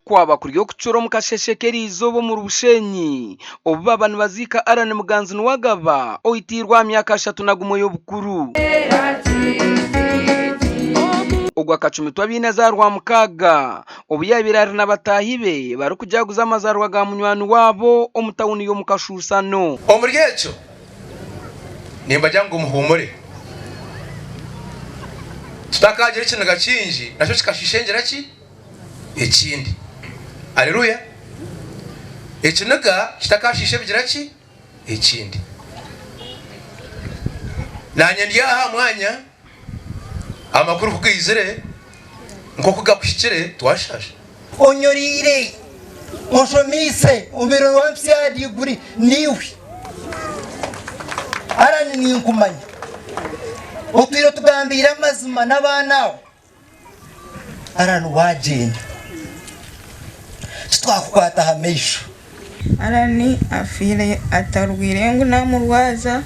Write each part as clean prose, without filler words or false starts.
kwaba kuryo kucuro mukasheshekerizo bo mu Rushenyi obuba abantu bazika arane muganzi nwagaba oyitirwa myaka 3 nagumoyo bukuru ogwa kacumitwa bineza rwa mukaga obuyabirari nabatahibe bari kujaguza amazarwa ga munywani wabo omutawuni yo mukashusano omuryecho nimba jangu muhumure tutakaje ikintu gacinji nacho kikashishengera ki ekindi haleluya ekinaga kitakashishe bigira ki ekindi nanye ndiyaha mwanya amakuru kugizire nko kugakushikire twashashe onyorire oshomise umiro wamsyadi guri niwe arani ninkumanya otwiro tugambira amazima n'abanawe arani wagenda twakwata hamesho arani afire atarugire ngo namurwaza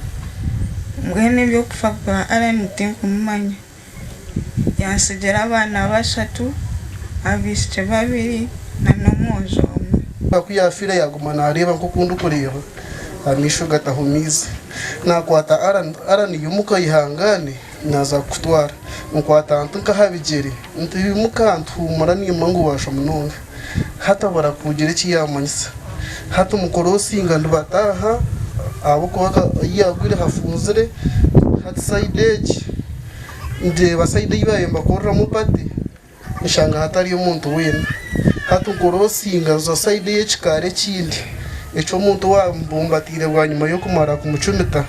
mwene byo kufa arani tinkumanya yansigera abana bashatu abishe babiri na nomozo akuyafira yagumana areba nko kundu kureba amisho gatahumize nakwata arani yumuka ihangane naza kutwara nkwata ntunka habigere ntiyumuka ntumara nimangu washa munonga hata barakugira iki yamanyisa hata mukorosi ngandu bataha abo kwaka yagwire hafunzire hata saideji nde basaide ibayemba korra mupati nishanga hatari umuntu wena hata mukorosi ngazo saide yechikare kindi echo umuntu wambumbatire bwa nyuma yo kumara kumucumita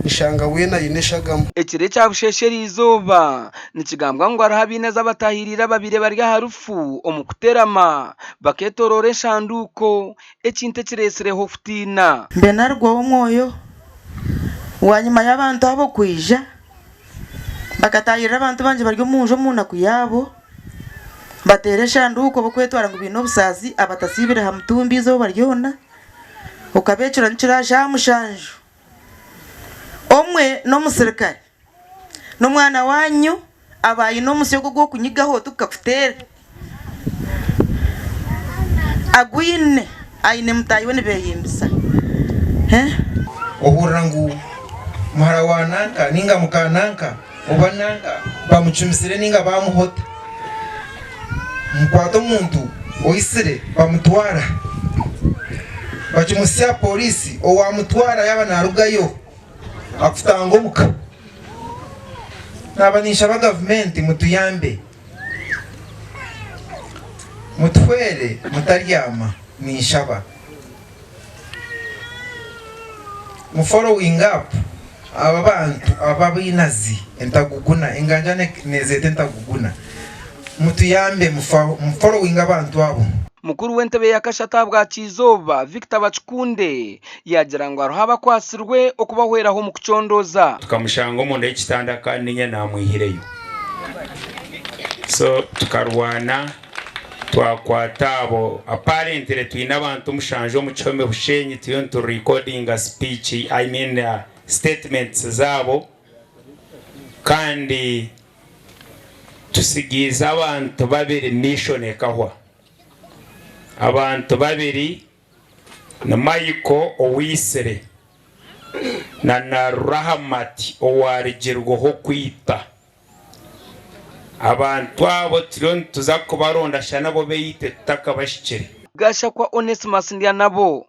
nishanga wena yineshagamo ekire cyabushesheri izuba nikigambwa ngo arahabineza batahirira babire bari harufu omukuterama baketorore shanduko ekinte kiresireho futina mbe narwo omwoyo wanyuma y'abantu abo kwija bakatahirira abantu banje bari munjo muna kuyabo batere shanduko bokwetwara ngo bino busazi abatasibire hamutumbizo baryona ukabecura nciraje mushanju omwe no musirikare n'umwana wanyu abaye no musyogo gwo kunyigaho tukafutere agwine aine mutayi wene beyimbisa ohurangu mara wananka ninga mukananka obananga bamucumisire ninga bamuhota mukwato muntu oisire bamutwara bacumusya polisi owamutwara yaba narugayo akutango muka nabanisha ba government mutuyambe mutwere mutaryama nishaba mu following up aba bantu ababinazi entaguguna inganja nezete entaguguna mutuyambe mu following abantu abo mukuru w'entebe yakashata bwa kizoba Victor Bachikunde yagira ngo aruhaba kwasirwe okubahweraho mu kucondoza tukamushango mu nda y'ikitanda kandi nye namwihireyo so tukarwana twakwata abo apparently twina abantu mushanjo mu chome bushenyi tuyonto recording a speech statements zabo kandi tusigiza abantu babiri mission ekahwa abantu babiri na Michael Owisere na Rahamati owarigirwaho kwita abantu abo tuzakubaronda shana bo beyite takabashikire gasha kwa Onesimus ndia nabo